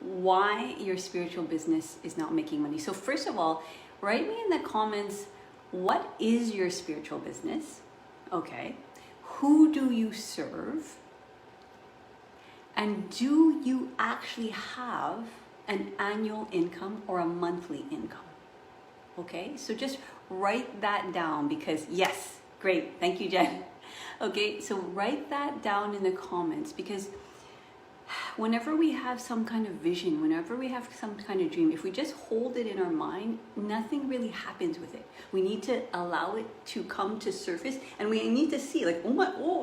why your spiritual business is not making money. So first of all, write me in the comments, what is your spiritual business? Okay. Who do you serve? And do you actually have an annual income or a monthly income? Okay, so just write that down, because yes, great, thank you, Jen. Okay, so write that down in the comments, because whenever we have some kind of vision, whenever we have some kind of dream, if we just hold it in our mind, nothing really happens with it. We need to allow it to come to surface, and we need to see like,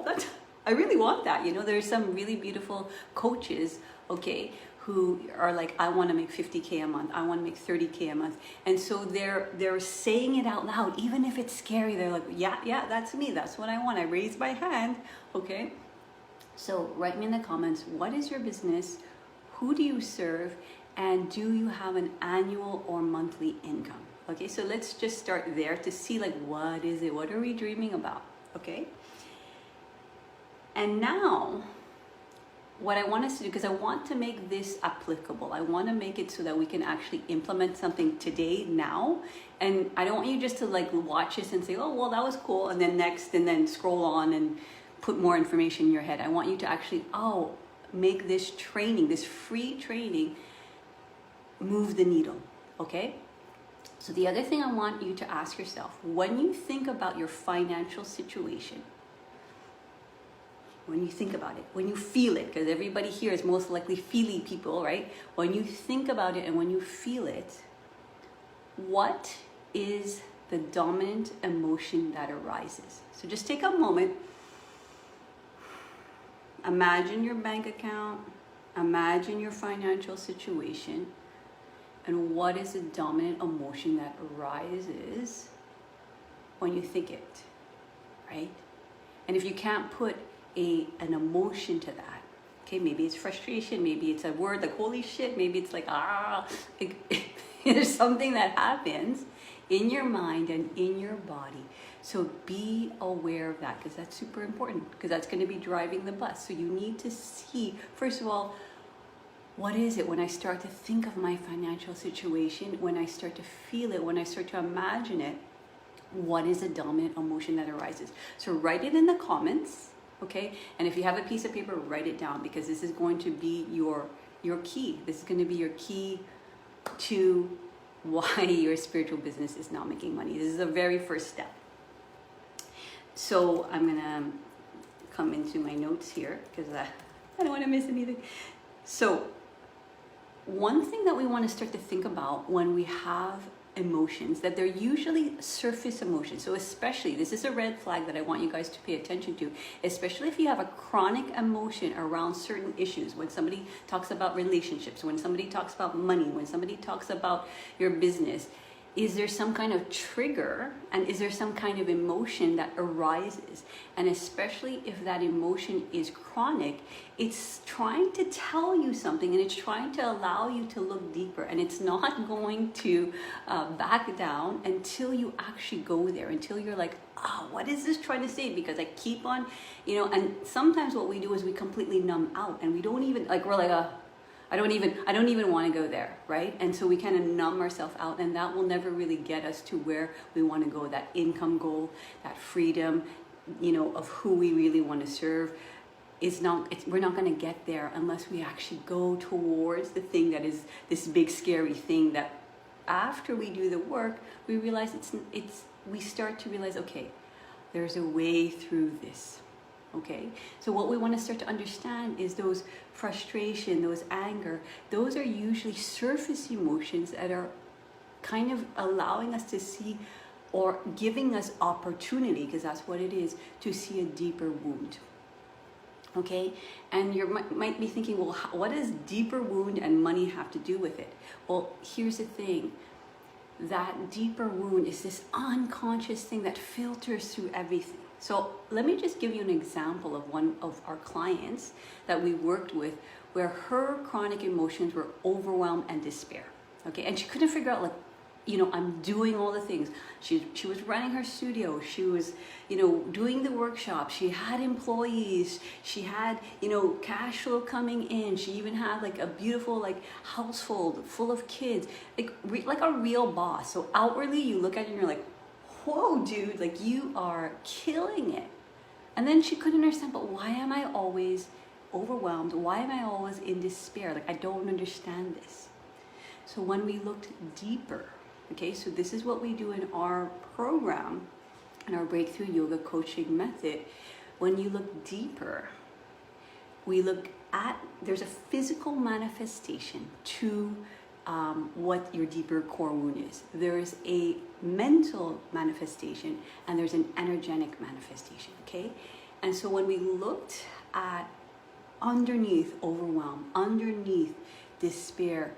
that's, I really want that. You know, there's some really beautiful coaches, okay, who are like, I want to make 50K a month, I want to make 30K a month. And so they're saying it out loud, even if it's scary. They're like, yeah, that's me, that's what I want. I raise my hand, okay? So write me in the comments, what is your business? Who do you serve? And do you have an annual or monthly income? Okay, so let's just start there to see like, what is it? What are we dreaming about? Okay. And now, what I want us to do, because I want to make this applicable, I want to make it so that we can actually implement something today, now. And I don't want you just to like watch this and say, oh, well, that was cool, and then next, and then scroll on and put more information in your head. I want you to actually, make this training, this free training, move the needle, okay? So the other thing I want you to ask yourself, when you think about your financial situation, when you think about it, when you feel it, because everybody here is most likely feely people, right? When you think about it and when you feel it, what is the dominant emotion that arises? So just take a moment. Imagine your bank account, imagine your financial situation, and what is the dominant emotion that arises when you think it, right? And if you can't put an emotion to that, okay, maybe it's frustration, maybe it's a word like holy shit, maybe it's like there's something that happens in your mind and in your body. So be aware of that, because that's super important, because that's going to be driving the bus. So you need to see, first of all, what is it when I start to think of my financial situation, when I start to feel it, when I start to imagine it, what is a dominant emotion that arises? So write it in the comments. Okay, and if you have a piece of paper, write it down, because this is going to be your key. This is going to be your key to why your spiritual business is not making money. This is the very first step. So I'm gonna come into my notes here, because I don't want to miss anything. So one thing that we want to start to think about when we have emotions, that they're usually surface emotions. So especially, this is a red flag that I want you guys to pay attention to, especially if you have a chronic emotion around certain issues. When somebody talks about relationships, when somebody talks about money, when somebody talks about your business, is there some kind of trigger, and is there some kind of emotion that arises? And especially if that emotion is chronic, it's trying to tell you something, and it's trying to allow you to look deeper, and it's not going to back down until you actually go there, until you're like, what is this trying to say? Because I keep on, and sometimes what we do is we completely numb out, and we don't even, like, we're like, I don't even want to go there, right? And so we kind of numb ourselves out, and that will never really get us to where we want to go, that income goal, that freedom, of who we really want to serve. We're not going to get there unless we actually go towards the thing that is this big scary thing, that after we do the work, we realize we start to realize, okay, there's a way through this. Okay, so what we want to start to understand is those frustration, those anger, those are usually surface emotions that are kind of allowing us to see, or giving us opportunity, because that's what it is, to see a deeper wound. Okay, and you might be thinking, well, what does deeper wound and money have to do with it? Well, here's the thing. That deeper wound is this unconscious thing that filters through everything. So let me just give you an example of one of our clients that we worked with, where her chronic emotions were overwhelm and despair. Okay, and she couldn't figure out, like, I'm doing all the things. She was running her studio. She was, doing the workshop. She had employees. She had, cash flow coming in. She even had like a beautiful like household full of kids, like a real boss. So outwardly you look at it and you're like, whoa, dude, like you are killing it. And then she couldn't understand, but why am I always overwhelmed? Why am I always in despair? Like, I don't understand this. So when we looked deeper, okay, so this is what we do in our program, in our breakthrough yoga coaching method. When you look deeper, we look at, there's a physical manifestation to what your deeper core wound is. There's a mental manifestation and there's an energetic manifestation, okay? And so when we looked at underneath overwhelm, underneath despair,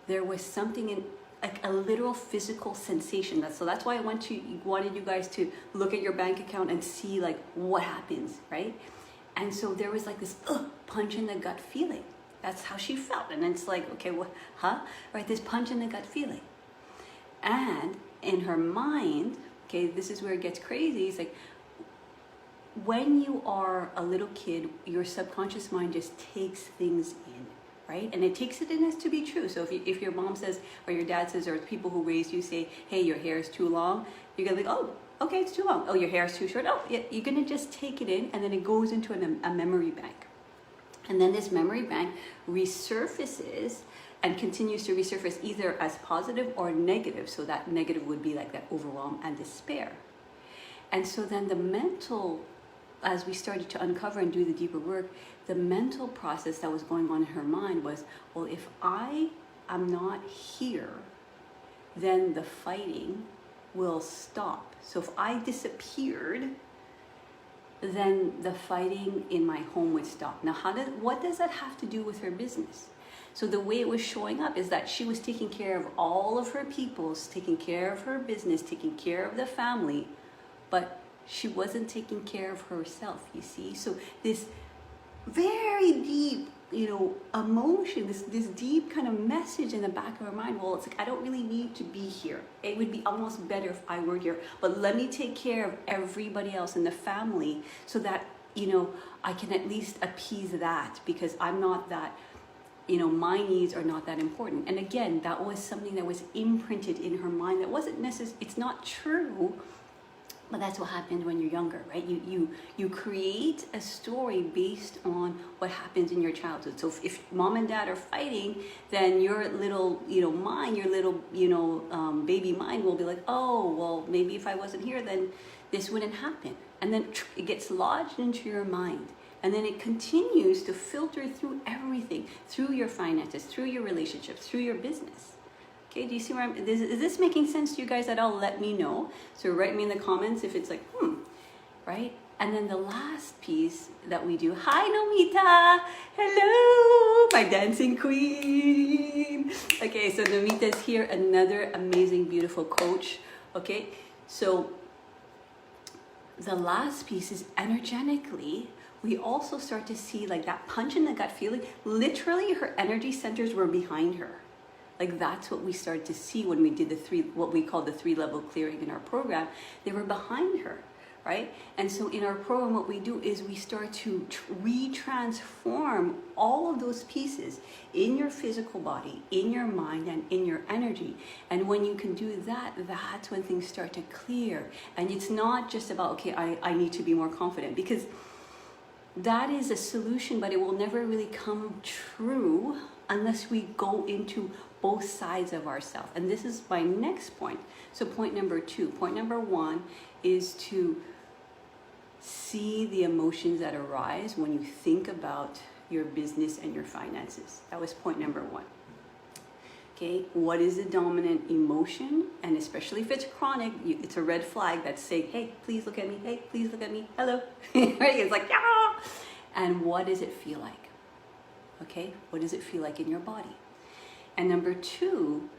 there was something in like a literal physical sensation. So that's why I wanted you guys to look at your bank account and see like what happens, right? And so there was like this punch in the gut feeling. That's how she felt. And it's like, okay, what, right? This punch in the gut feeling. And in her mind, okay, this is where it gets crazy. It's like, when you are a little kid, your subconscious mind just takes things in, right? And it takes it in as to be true. So if your mom says, or your dad says, or people who raised you say, hey, your hair is too long, you're gonna be like, oh, okay, it's too long. Oh, your hair is too short. Oh, yeah, you're gonna just take it in, and then it goes into a memory bank. And then this memory bank resurfaces and continues to resurface either as positive or negative. So that negative would be like that overwhelm and despair. And so then the mental, as we started to uncover and do the deeper work, the mental process that was going on in her mind was, well, if I am not here, then the fighting will stop. So if I disappeared, then the fighting in my home would stop. Now, what does that have to do with her business? So the way it was showing up is that she was taking care of all of her peoples, taking care of her business, taking care of the family, but she wasn't taking care of herself, you see? So this very deep, emotion, this deep kind of message in the back of her mind, well, it's like, I don't really need to be here. It would be almost better if I were here, but let me take care of everybody else in the family so that, I can at least appease that, because I'm not that, my needs are not that important. And again, that was something that was imprinted in her mind that wasn't necessarily, it's not true, but that's what happens when you're younger, right? You create a story based on what happens in your childhood. So if mom and dad are fighting, then your little, mind, your little, baby mind will be like, oh, well, maybe if I wasn't here, then this wouldn't happen. And then it gets lodged into your mind. And then it continues to filter through everything, through your finances, through your relationships, through your business. Okay, do you see where is this making sense to you guys at all? Let me know. So write me in the comments if it's like, right? And then the last piece that we do, hi Nomita, hello, my dancing queen. Okay, so Nomita's here, another amazing, beautiful coach. Okay, so the last piece is energetically, we also start to see like that punch in the gut feeling. Literally her energy centers were behind her. Like that's what we started to see when we did what we call the 3-level clearing in our program. They were behind her, right? And so in our program, what we do is we start to retransform all of those pieces in your physical body, in your mind, and in your energy. And when you can do that, that's when things start to clear. And it's not just about, okay, I need to be more confident, because that is a solution, but it will never really come true unless we go into both sides of ourselves. And this is my next point. So point number 2. Point number 1 is to see the emotions that arise when you think about your business and your finances. That was point number 1. Okay, what is the dominant emotion? And especially if it's chronic, it's a red flag that's saying, hey, please look at me. Hey, please look at me. Hello. Right? It's like, yeah. And what does it feel like? Okay, what does it feel like in your body? And number 2,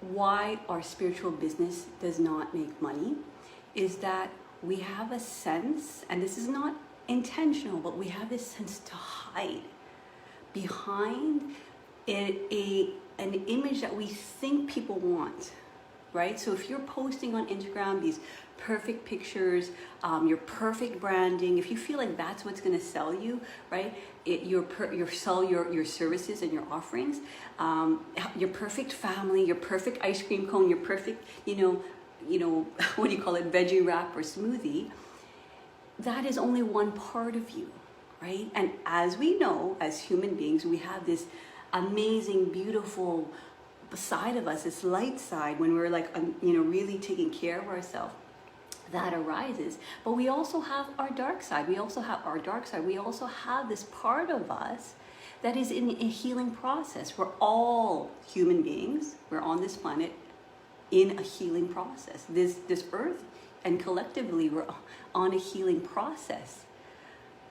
why our spiritual business does not make money is that we have a sense, and this is not intentional, but we have this sense to hide behind an image that we think people want, right? So if you're posting on Instagram these perfect pictures, your perfect branding, if you feel like that's what's going to sell you, right? Sell your services and your offerings, your perfect family, your perfect ice cream cone, your perfect, what do you call it, veggie wrap or smoothie, that is only one part of you, right? And as we know, as human beings, we have this amazing, beautiful side of us, this light side, when we're like, really taking care of ourselves, that arises. But we also have our dark side. We also have this part of us that is in a healing process. We're all human beings. We're on this planet in a healing process. This earth, and collectively we're on a healing process.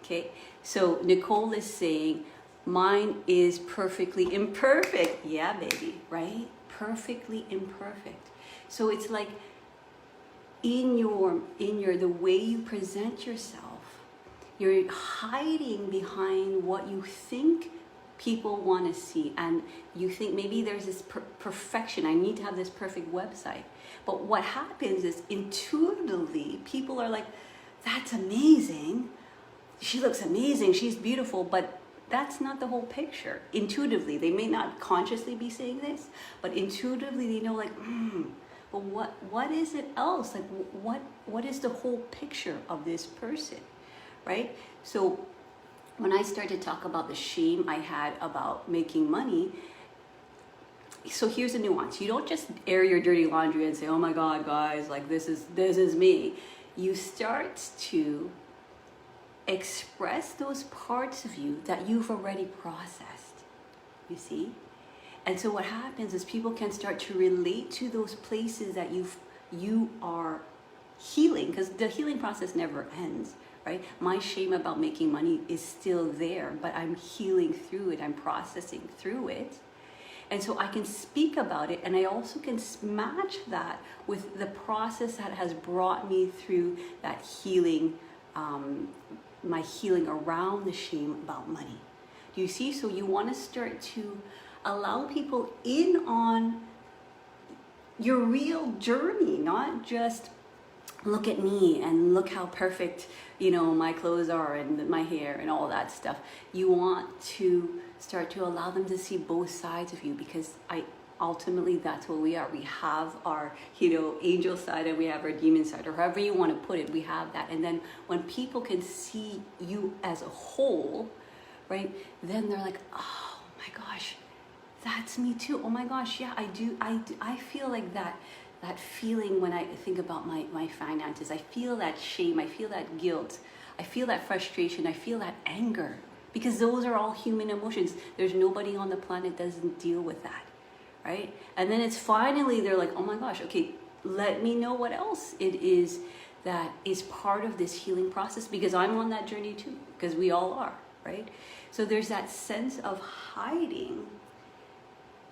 Okay, so Nicole is saying, mine is perfectly imperfect. Yeah, baby, right? Perfectly imperfect. So it's like in the way you present yourself, you're hiding behind what you think people want to see, and you think maybe there's this perfection. I need to have this perfect website. But what happens is intuitively people are like, that's amazing, she looks amazing, she's beautiful, but that's not the whole picture. Intuitively, they may not consciously be saying this, but intuitively they know, like, but what is it else? Like, what is the whole picture of this person, right? So when I started to talk about the shame I had about making money, so here's a nuance. You don't just air your dirty laundry and say, oh my God, guys, like this is me. You start to express those parts of you that you've already processed, you see? And so what happens is people can start to relate to those places that you are healing, because the healing process never ends, right? My shame about making money is still there, but I'm healing through it, I'm processing through it. And so I can speak about it, and I also can match that with the process that has brought me through that healing, my healing around the shame about money. Do you see? So you want to start to allow people in on your real journey, not just look at me and look how perfect, my clothes are and my hair and all that stuff. You want to start to allow them to see both sides of you, because ultimately that's what we are. We have our, angel side and we have our demon side, or however you want to put it, we have that. And then when people can see you as a whole, right, then they're like, oh my gosh, that's me too. Oh my gosh, yeah, I do. I feel like that feeling when I think about my finances. I feel that shame, I feel that guilt, I feel that frustration, I feel that anger, because those are all human emotions. There's nobody on the planet that doesn't deal with that, right? And then it's finally, they're like, oh my gosh, okay, let me know what else it is that is part of this healing process, because I'm on that journey too, because we all are, right? So there's that sense of hiding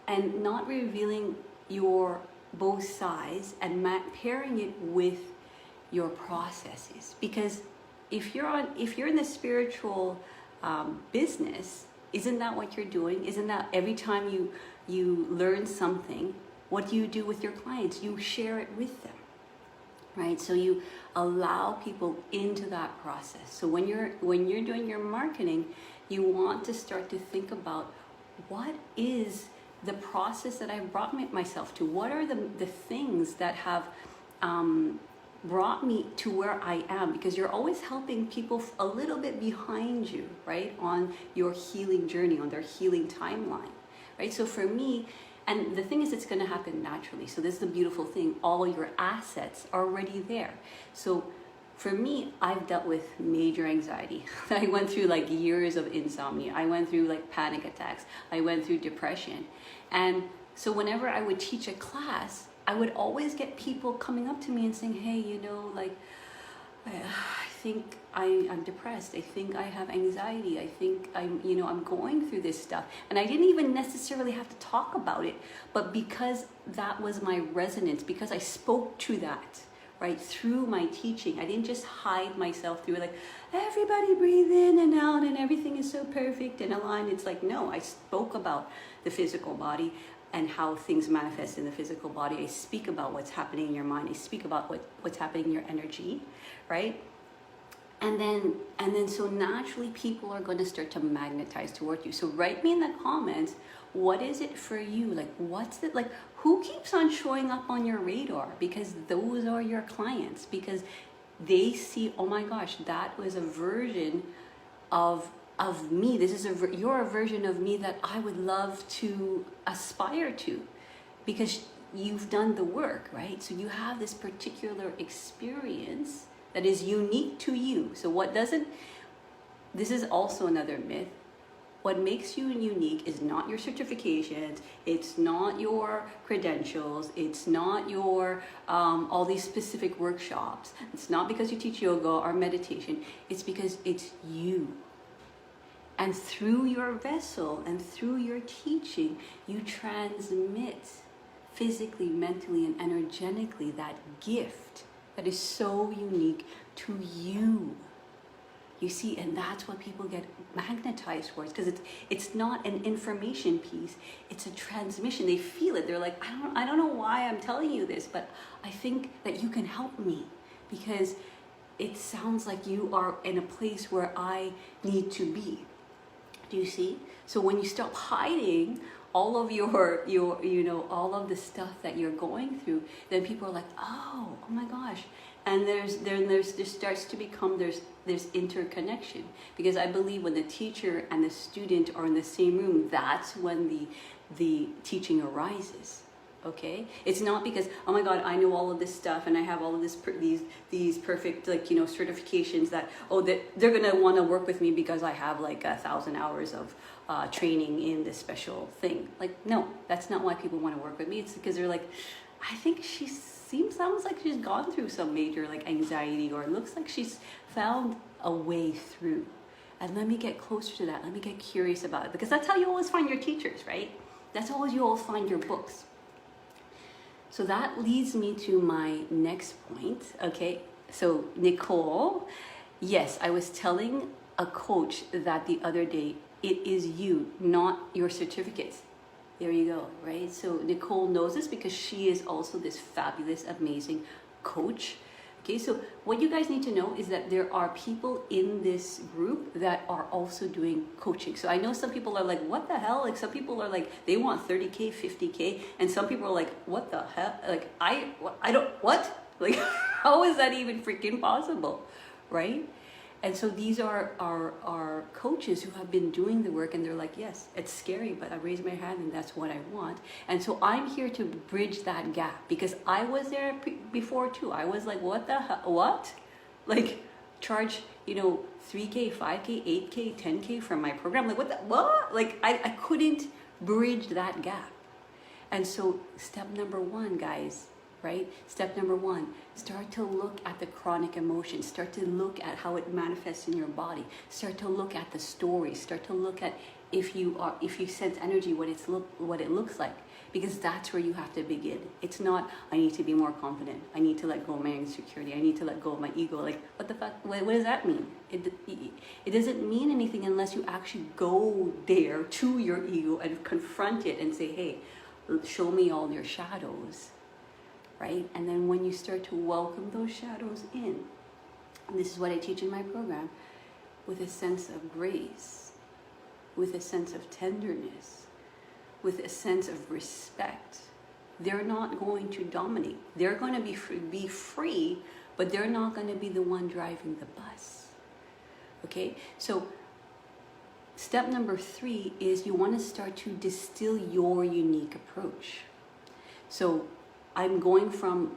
and not revealing your both sides and pairing it with your processes. Because if you're in the spiritual business, isn't that what you're doing? Isn't that every time you learn something, what do you do with your clients? You share it with them, right? So you allow people into that process. So when you're doing your marketing, you want to start to think about, what is the process that I've brought myself to? What are the things that have brought me to where I am? Because you're always helping people a little bit behind you, right? On your healing journey, on their healing timeline, right? So for me, and the thing is, it's gonna happen naturally. So this is the beautiful thing. All your assets are already there. So for me, I've dealt with major anxiety. I went through like years of insomnia. I went through like panic attacks. I went through depression. And so whenever I would teach a class, I would always get people coming up to me and saying, hey, I think I'm depressed. I think I have anxiety. I think I'm going through this stuff. And I didn't even necessarily have to talk about it, but because that was my resonance, because I spoke to that, right? Through my teaching. I didn't just hide myself through like, everybody breathe in and out and everything is so perfect and aligned. It's like, no, I spoke about the physical body and how things manifest in the physical body. I speak about what's happening in your mind. I speak about what's happening in your energy, right? And then so naturally people are going to start to magnetize toward you. So write me in the comments, what is it for you? Like, what's it like? Who keeps on showing up on your radar? Because those are your clients, because they see, oh my gosh, that was a version of me. This is you're a version of me that I would love to aspire to, because you've done the work, right? So you have this particular experience that is unique to you. So this is also another myth. What makes you unique is not your certifications, it's not your credentials, it's not your all these specific workshops. It's not because you teach yoga or meditation, it's because it's you. And through your vessel and through your teaching, you transmit physically, mentally, and energetically that gift that is so unique to you. You see, and that's what people get magnetized towards, because it's not an information piece, it's a transmission. They feel it. They're like, I don't know why I'm telling you this, but I think that you can help me, because it sounds like you are in a place where I need to be. Do you see? So when you stop hiding all of your all of the stuff that you're going through, then people are like, oh my gosh. And there starts to become there's interconnection, because I believe when the teacher and the student are in the same room, that's when the teaching arises. Okay, it's not because, oh my God, I know all of this stuff and I have all of these perfect certifications that that they're gonna want to work with me because I have like 1,000 hours of training in this special thing. Like, no, that's not why people want to work with me. It's because they're like, I think sounds like she's gone through some major like anxiety, or it looks like she's found a way through. And let me get closer to that. Let me get curious about it, because that's how you always find your teachers, right? That's how you always find your books. So that leads me to my next point, okay? So Nicole, yes, I was telling a coach that the other day, it is you, not your certificates. There you go, right? So Nicole knows this because she is also this fabulous, amazing coach. Okay, so what you guys need to know is that there are people in this group that are also doing coaching. So I know some people are like, what the hell? Like, some people are like, they want 30K, 50K. And some people are like, what the hell? Like, I don't, what? Like, how is that even freaking possible, right? And so these are coaches who have been doing the work, and they're like, yes, it's scary, but I raise my hand and that's what I want. And so I'm here to bridge that gap, because I was there before too. I was like, what the hell, what? Like, charge, 3K, 5K, 8K, 10K from my program. Like, what? Like, I couldn't bridge that gap. And so step number one, guys, right? Step number one, start to look at the chronic emotions. Start to look at how it manifests in your body. Start to look at the stories. Start to look at if you sense energy, what it looks like. Because that's where you have to begin. It's not, I need to be more confident. I need to let go of my insecurity. I need to let go of my ego. Like, what the fuck? What does that mean? It doesn't mean anything unless you actually go there to your ego and confront it and say, hey, show me all your shadows. Right? And then when you start to welcome those shadows in, and this is what I teach in my program, with a sense of grace, with a sense of tenderness, with a sense of respect, they're not going to dominate. They're going to be free, but they're not going to be the one driving the bus. Okay? So step number 3 is you want to start to distill your unique approach. So I'm going from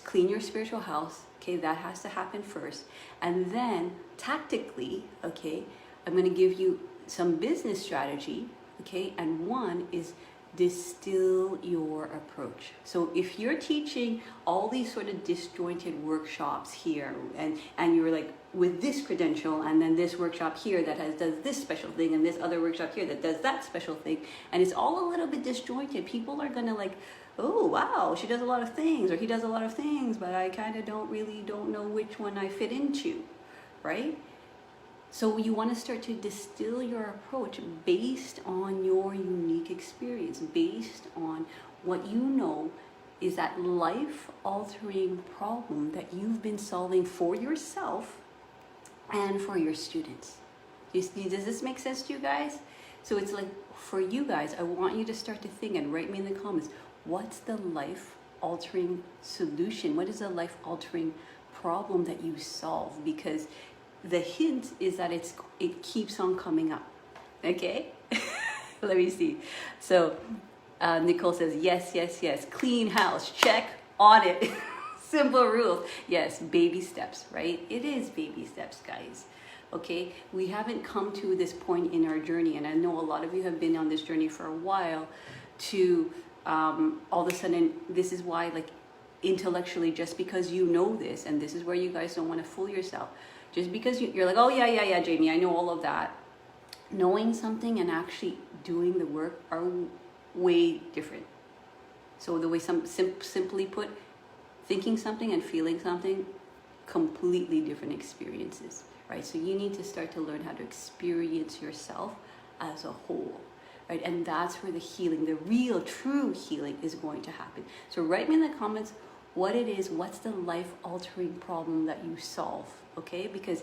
clean your spiritual house, okay, that has to happen first. And then tactically, okay, I'm going to give you some business strategy, okay, and one is distill your approach. So if you're teaching all these sort of disjointed workshops here, and you're like with this credential, and then this workshop here that does this special thing, and this other workshop here that does that special thing, and it's all a little bit disjointed, people are gonna like, oh wow, she does a lot of things, or he does a lot of things, but I kind of don't know which one I fit into, right? So you want to start to distill your approach based on your unique experience, based on what you know is that life-altering problem that you've been solving for yourself and for your students. Does this make sense to you guys? So it's like, for you guys, I want you to start to think and write me in the comments, what's the life-altering solution? What is the life-altering problem that you solve? Because the hint is that it keeps on coming up. Okay? Let me see. So Nicole says, yes. Clean house, check on it. Simple rules. Yes, baby steps, right? It is baby steps, guys. Okay? We haven't come to this point in our journey, and I know a lot of you have been on this journey for a while, to all of a sudden, this is why, like, intellectually, just because you know this, and this is where you guys don't want to fool yourself, just because you're like, oh yeah, Jamie, I know all of that. Knowing something and actually doing the work are way different. So the way simply put, thinking something and feeling something, completely different experiences, right? So you need to start to learn how to experience yourself as a whole, right? And that's where the healing, the real, true healing is going to happen. So write me in the comments what it is, what's the life-altering problem that you solve, okay? Because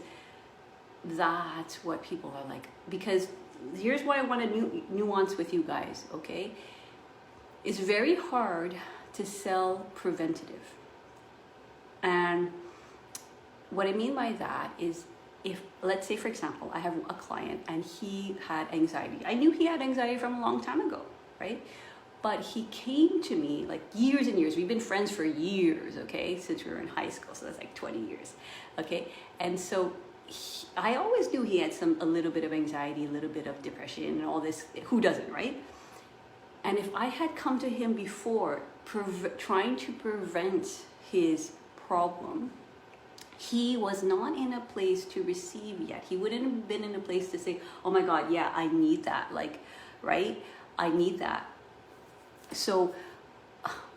that's what people are like. Because here's what I want to nuance with you guys, okay? It's very hard to sell preventative. And what I mean by that is, if, let's say, for example, I have a client and he had anxiety. I knew he had anxiety from a long time ago, right? But he came to me like years and years. We've been friends for years, okay? Since we were in high school, so that's like 20 years, okay? And so I always knew he had a little bit of anxiety, a little bit of depression and all this. Who doesn't, right? And if I had come to him before trying to prevent his problem, he was not in a place to receive yet. He wouldn't have been in a place to say, oh my God, yeah, I need that. Like, right? I need that. So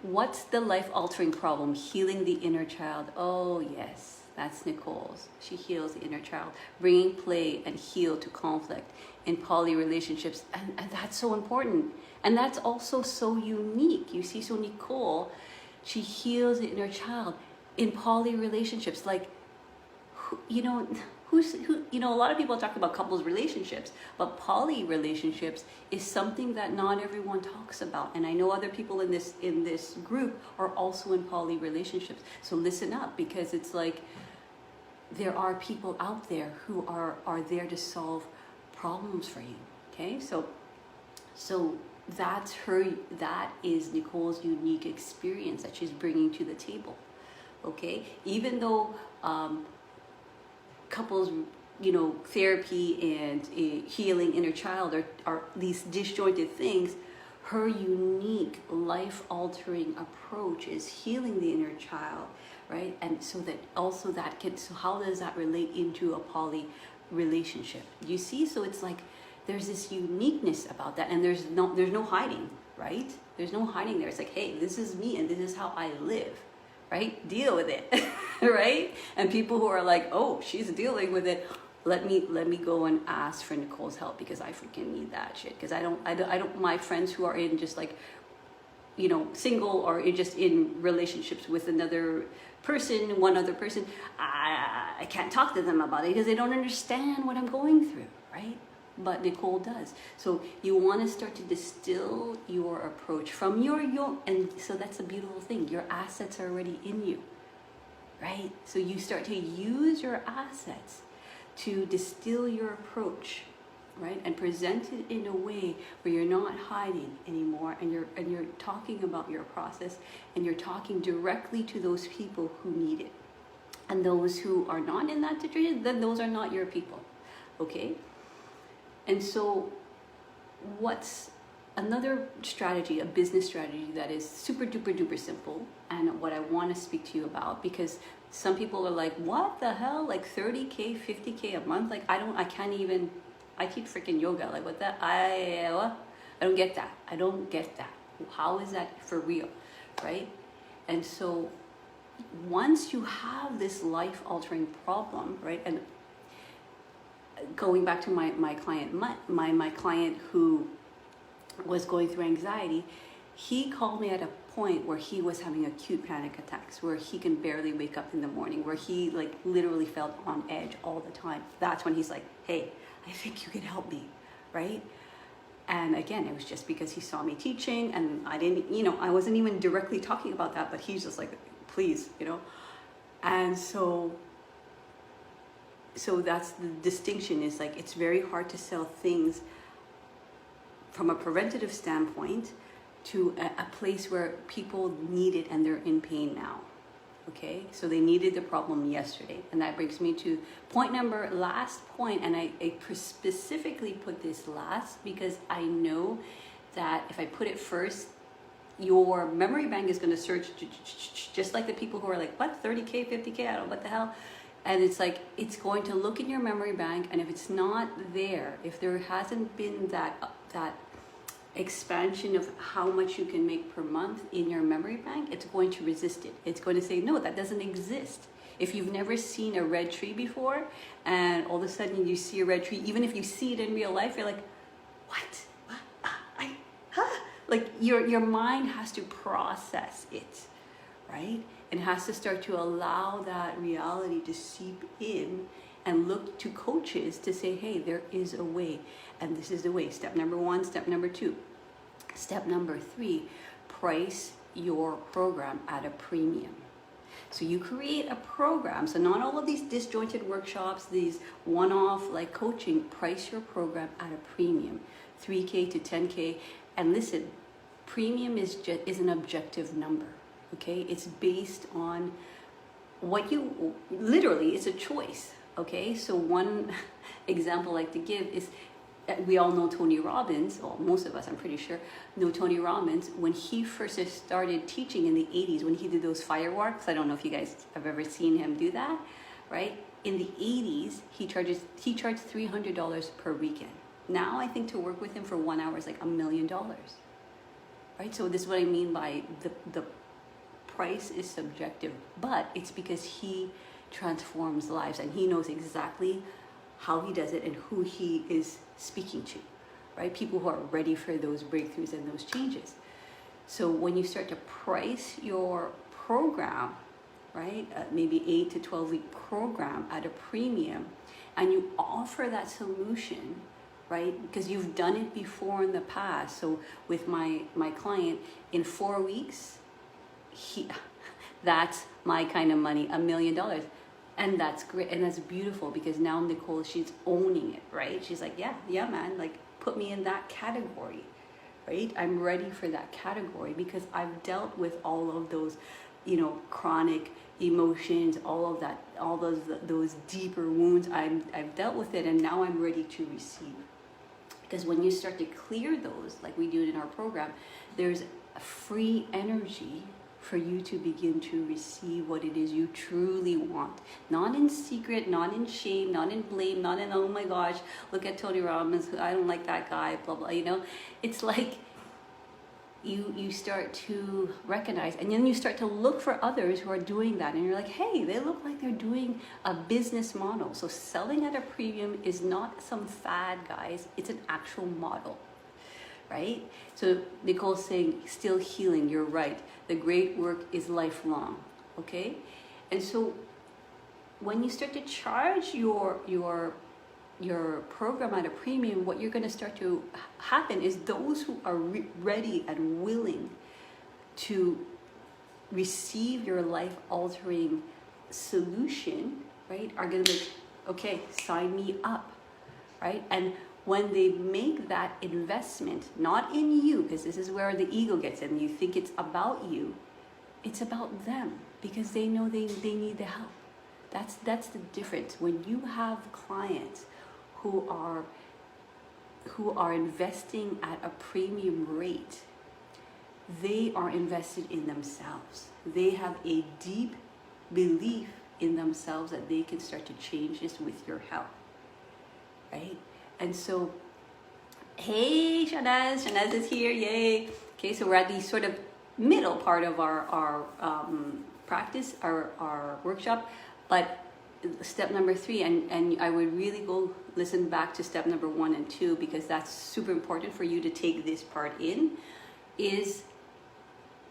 what's the life-altering problem? Healing the inner child. Oh yes, that's Nicole's. She heals the inner child. Bringing play and heal to conflict in poly relationships. And that's so important. And that's also so unique. You see, so Nicole, she heals the inner child in poly relationships. Like, you know, a lot of people talk about couples relationships, but poly relationships is something that not everyone talks about. And I know other people in this group are also in poly relationships. So listen up, because it's like there are people out there who are there to solve problems for you. Okay, so that is Nicole's unique experience that she's bringing to the table. Okay, even though couples, therapy and healing inner child are these disjointed things, her unique life-altering approach is healing the inner child, right? And so how does that relate into a poly relationship? You see, so it's like there's this uniqueness about that, and there's no hiding, right? There's no hiding there. It's like, hey, this is me and this is how I live. Right? Deal with it, right? And people who are like, oh, she's dealing with it. Let me go and ask for Nicole's help, because I freaking need that shit. Because I don't, my friends who are in just like, single or just in relationships with one other person, I can't talk to them about it because they don't understand what I'm going through, right? But Nicole does. So you want to start to distill your approach from and so that's a beautiful thing. Your assets are already in you, right? So you start to use your assets to distill your approach, right? And present it in a way where you're not hiding anymore, and you're talking about your process, and you're talking directly to those people who need it. And those who are not in that situation, then those are not your people, okay? And so what's another strategy, a business strategy that is super duper duper simple, and what I want to speak to you about, because some people are like, what the hell, like 30K, 50K a month, like I can't even, I teach freaking yoga, like what that, I don't get that. I don't get that. How is that for real, right? And so once you have this life altering problem, right, and going back to my client, my client who was going through anxiety, he called me at a point where he was having acute panic attacks, where he can barely wake up in the morning, where he like literally felt on edge all the time. That's when he's like, hey, I think you can help me, right? And again, it was just because he saw me teaching, and I didn't, I wasn't even directly talking about that, but he's just like, please, and so that's the distinction, is like, it's very hard to sell things from a preventative standpoint to a place where people need it and they're in pain now. Okay, so they needed the problem yesterday. And that brings me to last point, and I specifically put this last because I know that if I put it first, your memory bank is going to search just like the people who are like, what, 30K, 50K, I don't know, what the hell? And it's like, it's going to look in your memory bank, and if it's not there, if there hasn't been that expansion of how much you can make per month in your memory bank, it's going to resist it. It's going to say, no, that doesn't exist. If you've never seen a red tree before, and all of a sudden you see a red tree, even if you see it in real life, you're like, what? Like your mind has to process it, right? It has to start to allow that reality to seep in and look to coaches to say, hey, there is a way, and this is the way. Step number 1, step number 2. Step number 3, price your program at a premium. So you create a program, so not all of these disjointed workshops, these one-off like coaching, price your program at a premium, 3K to 10K. And listen, premium is an objective number, okay? It's based on what you, literally, it's a choice, okay? So one example I like to give is, we all know Tony Robbins, well, most of us, I'm pretty sure, know Tony Robbins. When he first started teaching in the 80s, when he did those fireworks, I don't know if you guys have ever seen him do that, right? In the 80s, he charged $300 per weekend. Now I think to work with him for 1 hour is like $1 million, right? So this is what I mean by the price is subjective, but it's because he transforms lives, and he knows exactly how he does it and who he is speaking to, right? People who are ready for those breakthroughs and those changes. So when you start to price your program, right, maybe 8 to 12 week program at a premium, and you offer that solution, right, because you've done it before in the past. So with my client, in 4 weeks, that's my kind of money, $1 million. And that's great, and that's beautiful, because now Nicole, she's owning it, right? She's like, yeah, man, like put me in that category, right? I'm ready for that category because I've dealt with all of those, chronic emotions, all of that, all those deeper wounds. I've dealt with it, and now I'm ready to receive. Because when you start to clear those, like we do in our program, there's a free energy for you to begin to receive what it is you truly want. Not in secret, not in shame, not in blame, not in, oh my gosh, look at Tony Robbins, I don't like that guy, blah, blah, It's like you start to recognize, and then you start to look for others who are doing that, and you're like, hey, they look like they're doing a business model. So selling at a premium is not some fad, guys. It's an actual model. Right? So Nicole's saying, still healing, you're right. The great work is lifelong, okay? And so when you start to charge your program at a premium, what you're going to start to happen is those who are ready and willing to receive your life-altering solution, right, are going to be, okay, sign me up, right? And when they make that investment, not in you, because this is where the ego gets in, you think it's about you, it's about them, because they know they need the help. That's the difference. When you have clients who are who are investing at a premium rate, they are invested in themselves. They have a deep belief in themselves that they can start to change this with your help, right? And so, hey, Shanaz is here, yay. Okay, so we're at the sort of middle part of our practice, our workshop, but step number 3, and I would really go listen back to step number 1 and 2, because that's super important for you to take this part in, is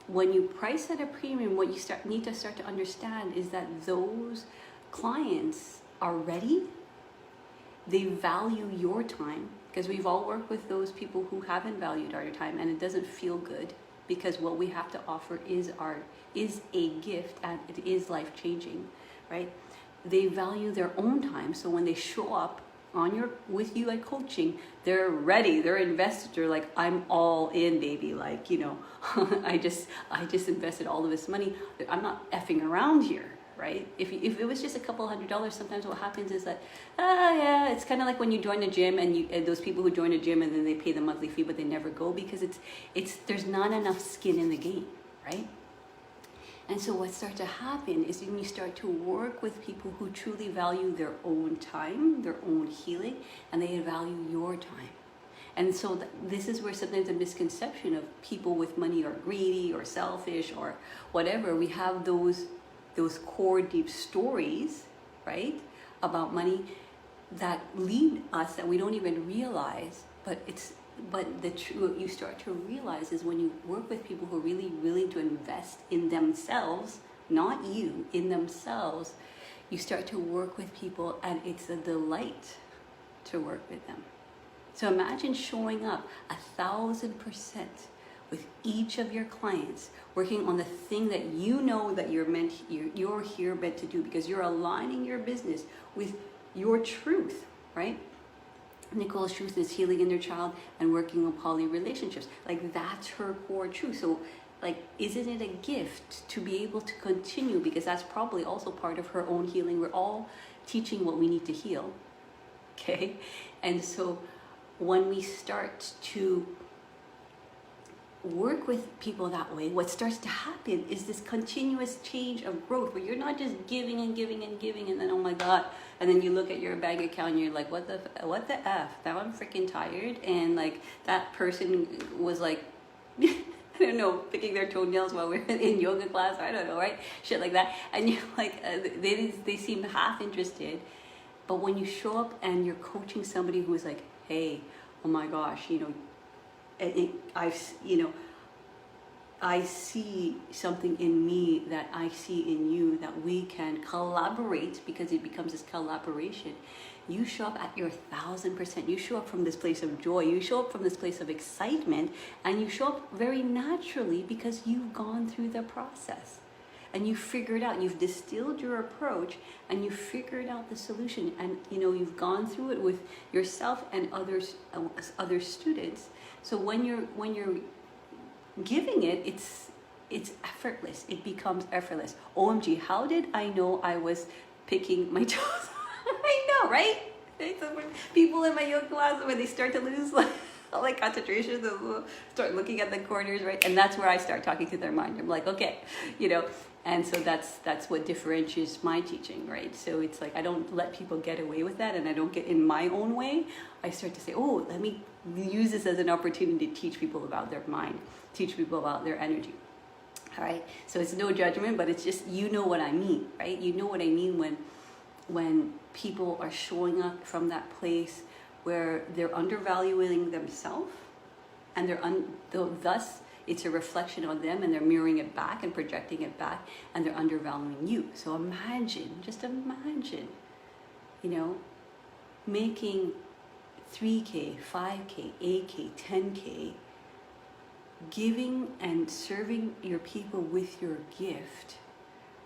when you price at a premium, what you need to start to understand is that those clients are ready. They value your time, because we've all worked with those people who haven't valued our time, and it doesn't feel good, because what we have to offer is a gift, and it is life-changing, right? They value their own time, so when they show up with you at coaching, they're ready, they're invested, they're like, I'm all in, baby, like, you know, I just invested all of this money, I'm not effing around here, right? If it was just a couple $100, sometimes what happens is that, yeah, it's kind of like when you join a gym, and those people who join a gym and then they pay the monthly fee but they never go, because there's not enough skin in the game, right? And so what starts to happen is when you start to work with people who truly value their own time, their own healing, and they value your time. And so this is where sometimes a misconception of people with money are greedy or selfish or whatever. We have those core deep stories, right, about money that lead us that we don't even realize, but what you start to realize is when you work with people who are really willing to invest in themselves, not you, in themselves, you start to work with people, and it's a delight to work with them. So imagine showing up 1,000% with each of your clients, working on the thing that you know that you're here meant to do, because you're aligning your business with your truth, right? Nicole's truth is healing inner child and working on poly relationships. Like, that's her core truth. So, like, isn't it a gift to be able to continue? Because that's probably also part of her own healing. We're all teaching what we need to heal. Okay? And so when we start to work with people that way, what starts to happen is this continuous change of growth, where you're not just giving and giving and giving, and then, oh my God, and then you look at your bank account and you're like, what the F? Now I'm freaking tired. And like, that person was like, I don't know, picking their toenails while we're in yoga class, I don't know, right? Shit like that. And you're like, they seem half interested. But when you show up and you're coaching somebody who is like, hey, oh my gosh, you know, I see something in me that I see in you, that we can collaborate, because it becomes this collaboration. You show up at your 1,000%. You show up from this place of joy. You show up from this place of excitement, and you show up very naturally because you've gone through the process and you figured out, you've distilled your approach and you figured out the solution, and you've gone through it with yourself and other students. So when you're giving it, it's effortless. It becomes effortless. OMG, how did I know I was picking my toes? I know, right? So people in my yoga class, when they start to lose like concentration, they'll start looking at the corners, right? And that's where I start talking to their mind. I'm like, okay, and so that's what differentiates my teaching, right? So it's like, I don't let people get away with that, and I don't get in my own way. I start to say, oh, let me use this as an opportunity to teach people about their mind, teach people about their energy. All right, so it's no judgment, but it's just, what I mean, right? You know what I mean when people are showing up from that place where they're undervaluing themselves, and thus it's a reflection on them, and they're mirroring it back and projecting it back, and they're undervaluing you. So just imagine, making 3K, 5K, 8K, 10K, giving and serving your people with your gift,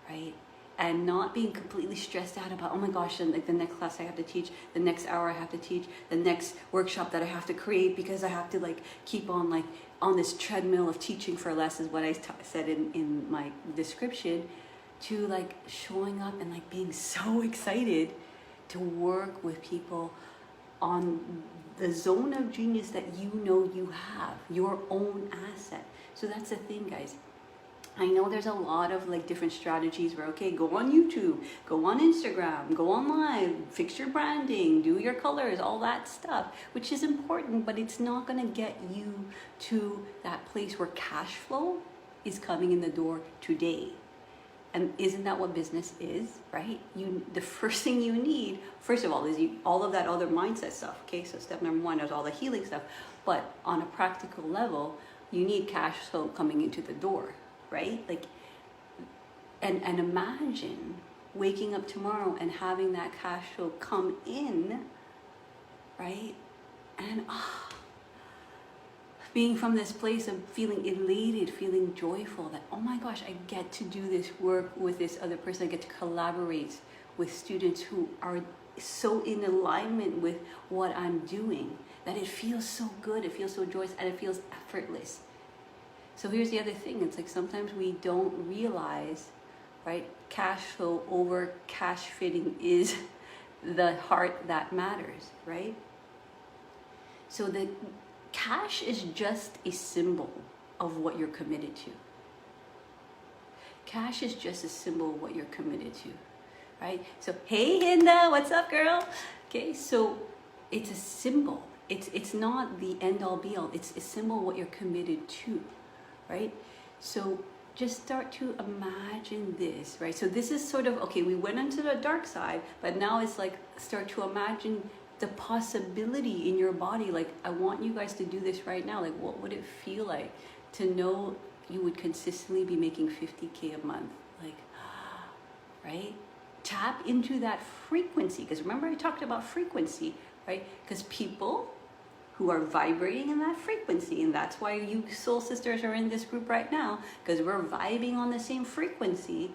right? And not being completely stressed out about, oh my gosh, and like the next class I have to teach, the next hour I have to teach, the next workshop that I have to create, because I have to keep on on this treadmill of teaching for less, is what I said in my description, to showing up and being so excited to work with people on the zone of genius that you know you have, your own asset. So that's the thing, guys. I know there's a lot of like different strategies where, okay, go on YouTube, go on Instagram, go online, fix your branding, do your colors, all that stuff, which is important, but it's not going to get you to that place where cash flow is coming in the door today. And isn't that what business is, right? The first thing you need, first of all, is all of that other mindset stuff. Okay, so step number one is all the healing stuff. But on a practical level, you need cash flow coming into the door, right? Like, and imagine waking up tomorrow and having that cash flow come in, right? And being from this place of feeling elated, feeling joyful that, oh my gosh, I get to do this work with this other person. I get to collaborate with students who are so in alignment with what I'm doing, that it feels so good, it feels so joyous, and it feels effortless. So here's the other thing. It's like sometimes we don't realize, right? Cash flow over cash fitting is the heart that matters, right? So the cash is just a symbol of what you're committed to. Cash is just a symbol of what you're committed to, right? So, hey, Hinda, what's up, girl? Okay, so it's a symbol. It's not the end all be all. It's a symbol of what you're committed to, right? So just start to imagine this, right? So this is sort of, okay, we went into the dark side, but now it's like start to imagine the possibility in your body. Like, I want you guys to do this right now. Like, what would it feel like to know you would consistently be making 50K a month? Like, right? Tap into that frequency. Because remember I talked about frequency, right? Because people who are vibrating in that frequency, and that's why you soul sisters are in this group right now, because we're vibing on the same frequency,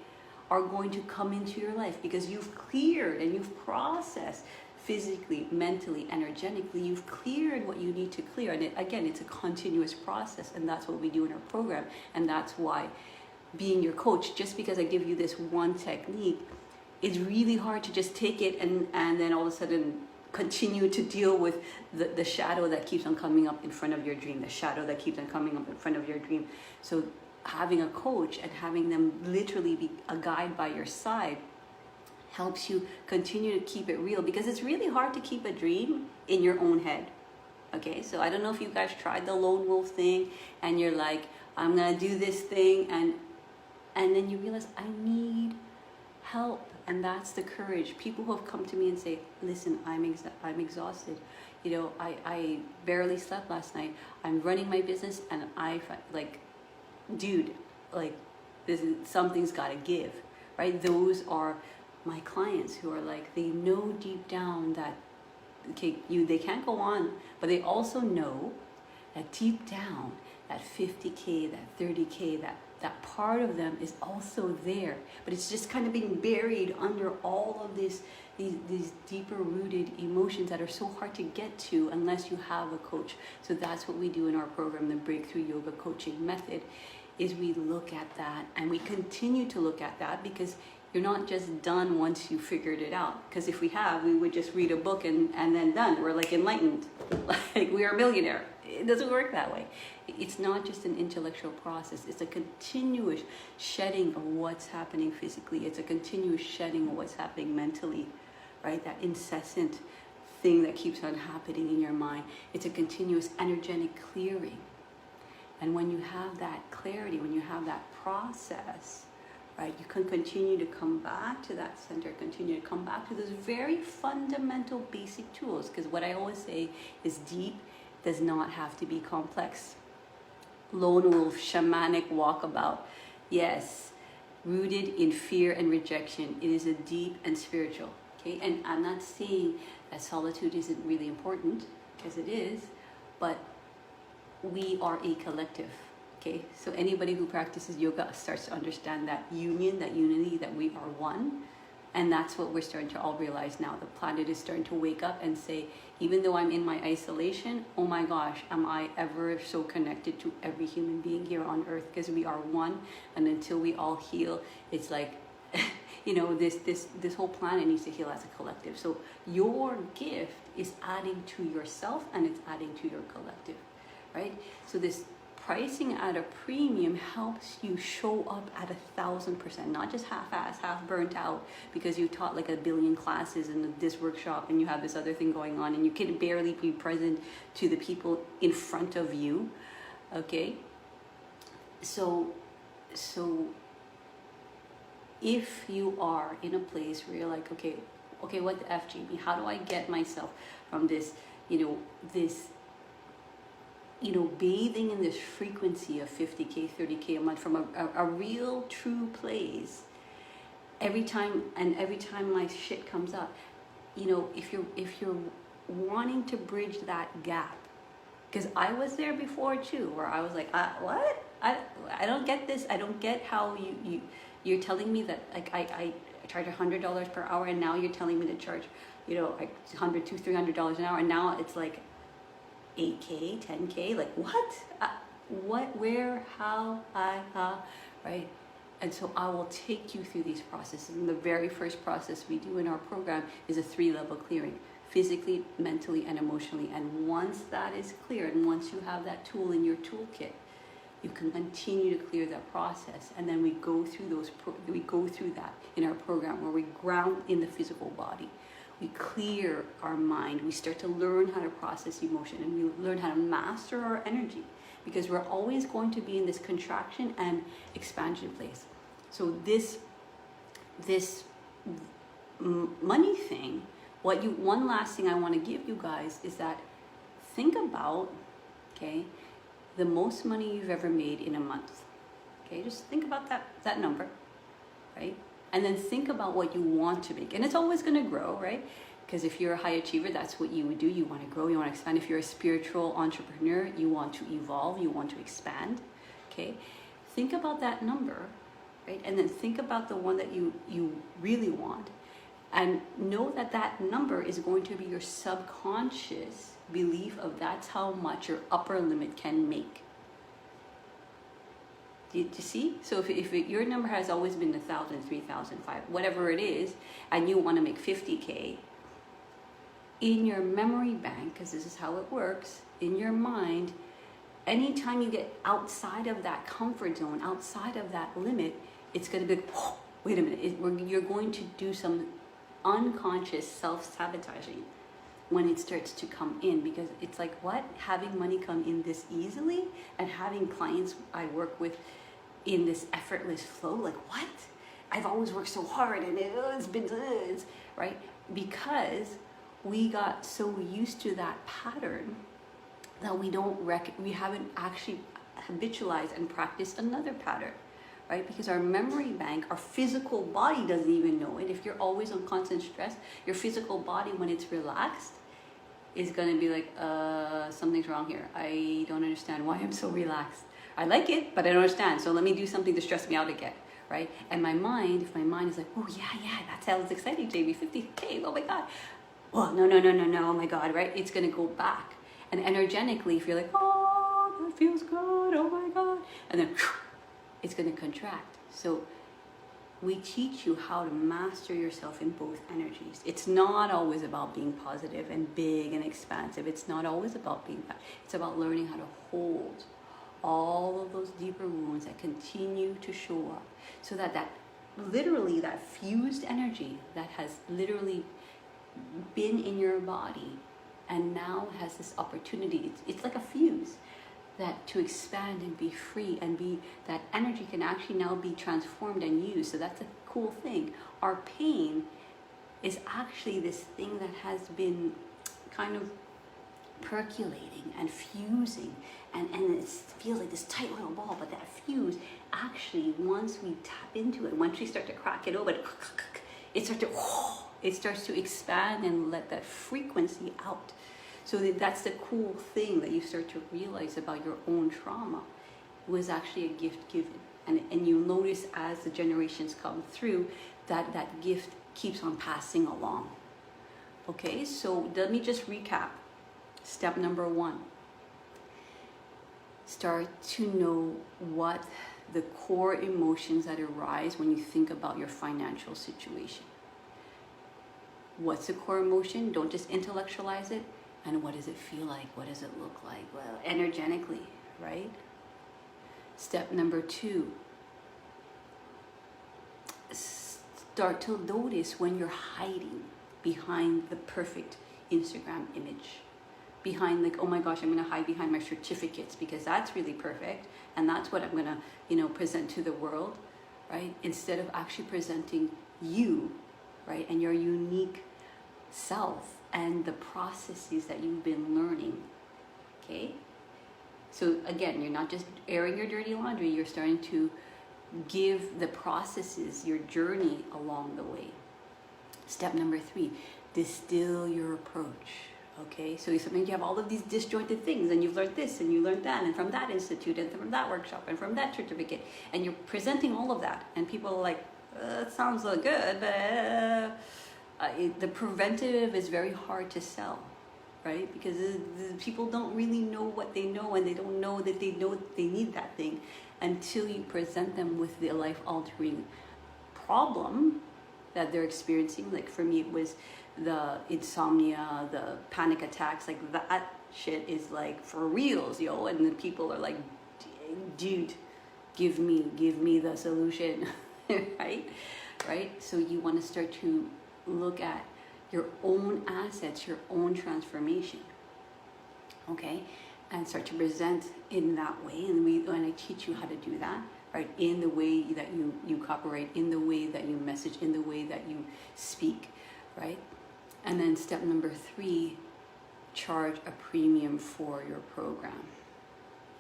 are going to come into your life because you've cleared and you've processed physically, mentally, energetically. You've cleared what you need to clear. And again, it's a continuous process, and that's what we do in our program. And that's why being your coach, just because I give you this one technique, it's really hard to just take it and then all of a sudden continue to deal with the shadow that keeps on coming up in front of your dream, the shadow that keeps on coming up in front of your dream. So having a coach and having them literally be a guide by your side helps you continue to keep it real, because it's really hard to keep a dream in your own head. Okay, so I don't know if you guys tried the lone wolf thing and you're like, I'm gonna do this thing, and then you realize I need help. And that's the courage. People who have come to me and say, listen, I'm exhausted. You know, I barely slept last night. I'm running my business and like, dude, like something's gotta give, right? Those are my clients who are like, they know deep down that, okay, they can't go on, but they also know that deep down, that 50K, that 30K, that part of them is also there, but it's just kind of being buried under all of these deeper rooted emotions that are so hard to get to unless you have a coach. So that's what we do in our program, the Breakthrough Yoga Coaching Method, is we look at that, and we continue to look at that, because you're not just done once you figured it out. Because if we have, we would just read a book and then done. We're like enlightened, like we are a millionaire. It doesn't work that way. It's not just an intellectual process. It's a continuous shedding of what's happening physically. It's a continuous shedding of what's happening mentally, right? That incessant thing that keeps on happening in your mind. It's a continuous energetic clearing. And when you have that clarity, when you have that process, right, you can continue to come back to that center, continue to come back to those very fundamental basic tools. Because what I always say is deep does not have to be complex. Lone wolf, shamanic walkabout. Yes, rooted in fear and rejection. It is a deep and spiritual. Okay, and I'm not saying that solitude isn't really important, because it is, but we are a collective. Okay, so anybody who practices yoga starts to understand that union, that unity, that we are one. And that's what we're starting to all realize now. The planet is starting to wake up and say, even though I'm in my isolation, oh my gosh, am I ever so connected to every human being here on earth, because we are one. And until we all heal, it's like you know, this whole planet needs to heal as a collective. So your gift is adding to yourself and it's adding to your collective, right? So this pricing at a premium helps you show up at 1,000%, not just half-assed, half burnt out because you taught like 1 billion classes in this workshop and you have this other thing going on and you can barely be present to the people in front of you. Okay, so if you are in a place where you're like, okay, what the F, Jamie? How do I get myself from this, bathing in this frequency of 50K, 30K a month from a real, true place every time my shit comes up, if you're wanting to bridge that gap, because I was there before too, where I was like, what? I don't get this. I don't get how you're telling me that like I charge $100 per hour and now you're telling me to charge, like $100 to $300 an hour, and now it's like 8K, 10K, like what, where, how, right? And so I will take you through these processes. And the very first process we do in our program is a 3-level clearing, physically, mentally, and emotionally. And once that is cleared, and once you have that tool in your toolkit, you can continue to clear that process. And then we go through that in our program where we ground in the physical body. We clear our mind. We start to learn how to process emotion, and we learn how to master our energy, because we're always going to be in this contraction and expansion place. So this money thing, one last thing I want to give you guys is that think about, okay, the most money you've ever made in a month. Okay, just think about that number, right? And then think about what you want to make. And it's always going to grow, right? Because if you're a high achiever, that's what you would do. You want to grow, you want to expand. If you're a spiritual entrepreneur, you want to evolve, you want to expand, okay? Think about that number, right? And then think about the one that you really want. And know that that number is going to be your subconscious belief of that's how much your upper limit can make. Do you see? So if your number has always been 1,000, 3,000, 5,000, whatever it is, and you want to make 50K, in your memory bank, because this is how it works, in your mind, anytime you get outside of that comfort zone, outside of that limit, it's going to be like, whoa, wait a minute, you're going to do some unconscious self-sabotaging when it starts to come in, because it's like, what? Having money come in this easily and having clients I work with in this effortless flow, like, what? I've always worked so hard and it's been, right? Because we got so used to that pattern that we haven't actually habitualized and practiced another pattern, right? Because our memory bank, our physical body doesn't even know it. If you're always on constant stress, your physical body, when it's relaxed, is going to be like, something's wrong here. I don't understand why I'm so relaxed. I like it, but I don't understand. So let me do something to stress me out again, right? And my mind, if my mind is like, oh yeah, that sounds exciting, JB, 50K, oh my God. Well, no, oh my God, right? It's going to go back. And energetically, if you're like, oh, that feels good, oh my God. And then it's going to contract. So we teach you how to master yourself in both energies. It's not always about being positive and big and expansive. It's not always about being that. It's about learning how to hold all of those deeper wounds that continue to show up, so that literally that fused energy that has literally been in your body and now has this opportunity. It's like a fuse that to expand and be free and be, that energy can actually now be transformed and used. So that's a cool thing. Our pain is actually this thing that has been kind of percolating and fusing, and it feels like this tight little ball, but that fuse actually, once we tap into it, once we start to crack it open, it starts to expand and let that frequency out. So that's the cool thing that you start to realize about your own trauma. It was actually a gift given. And you'll notice as the generations come through that gift keeps on passing along. Okay, so let me just recap. Step number 1. Start to know what the core emotions that arise when you think about your financial situation. What's the core emotion? Don't just intellectualize it. And what does it feel like? What does it look like? Well, energetically, right? Step number 2, start to notice when you're hiding behind the perfect Instagram image. Behind like, oh my gosh, I'm going to hide behind my certificates because that's really perfect. And that's what I'm going to, present to the world, right? Instead of actually presenting you, right? And your unique self and the processes that you've been learning, okay? So again, you're not just airing your dirty laundry, you're starting to give the processes, your journey along the way. Step number 3, distill your approach. Okay, so sometimes you have all of these disjointed things, and you've learned this and you learned that, and from that institute and from that workshop and from that certificate, and you're presenting all of that, and people are like, it sounds so good, but the preventative is very hard to sell, right? Because the people don't really know what they know, and they don't know that they need that thing until you present them with the life-altering problem that they're experiencing. Like for me, it was the insomnia, the panic attacks, like that shit is like for reals, yo. And the people are like, dude, give me the solution, right? So you want to start to look at your own assets, your own transformation, okay? And start to present in that way. And I teach you how to do that, right? In the way that you cooperate, in the way that you message, in the way that you speak, right? And then step number 3, charge a premium for your program.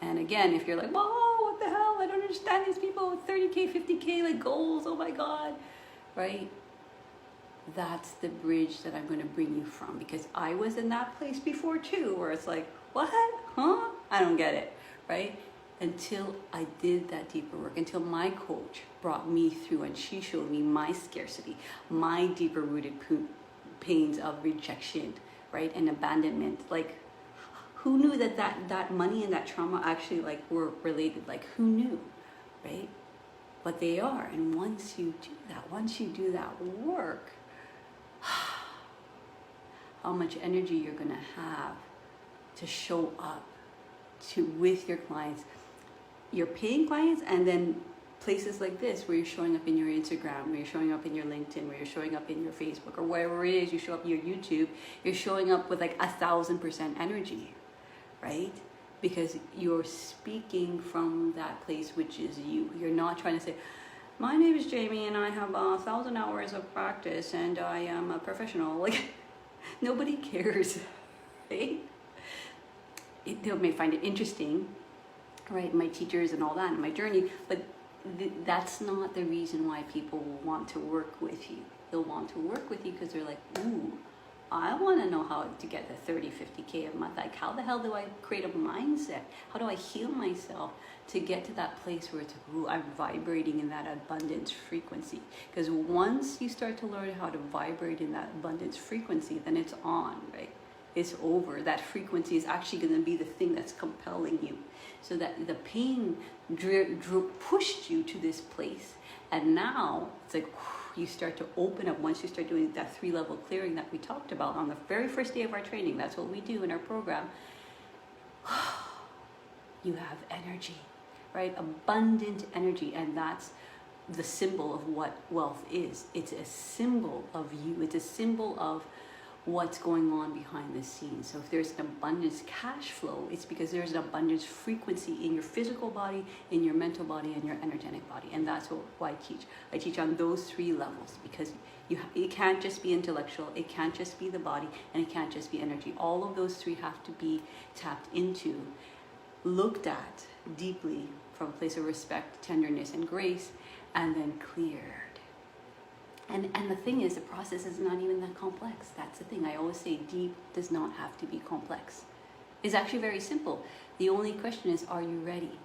And again, if you're like, whoa, what the hell? I don't understand these people with 30K, 50K like goals. Oh my God, right? That's the bridge that I'm going to bring you from, because I was in that place before too, where it's like, what? Huh? I don't get it, right? Until I did that deeper work, until my coach brought me through and she showed me my scarcity, my deeper rooted pains of rejection, right? And abandonment. Like, who knew that money and that trauma actually like were related? Like, who knew, right? But they are. And once you do that work, how much energy you're going to have to show up with your clients, your paying clients, and then places like this where you're showing up in your Instagram, where you're showing up in your LinkedIn, where you're showing up in your Facebook, or wherever it is you show up in your YouTube, you're showing up with like 1,000% energy, right? Because you're speaking from that place, which is you. You're not trying to say, my name is Jamie and I have 1,000 hours of practice and I am a professional. Like, nobody cares, right? They may find it interesting, right? My teachers and all that and my journey, but that's not the reason why people will want to work with you. They'll want to work with you because they're like, ooh, I want to know how to get the 30, 50K a month. Like, how the hell do I create a mindset? How do I heal myself to get to that place where it's, ooh, I'm vibrating in that abundance frequency? Because once you start to learn how to vibrate in that abundance frequency, then it's on, right? It's over. That frequency is actually going to be the thing that's compelling you. So that the pain pushed you to this place. And now it's like, you start to open up. Once you start doing that 3-level clearing that we talked about on the very first day of our training, that's what we do in our program. You have energy, right? Abundant energy. And that's the symbol of what wealth is. It's a symbol of you. It's a symbol of what's going on behind the scenes. So if there's an abundance cash flow, it's because there's an abundance frequency in your physical body, in your mental body, and your energetic body. And that's what I teach. I teach on those 3 levels, because it can't just be intellectual, it can't just be the body, and it can't just be energy. All of those 3 have to be tapped into, looked at deeply from a place of respect, tenderness, and grace, and then cleared. And the thing is, the process is not even that complex. That's the thing. I always say deep does not have to be complex. It's actually very simple. The only question is, are you ready?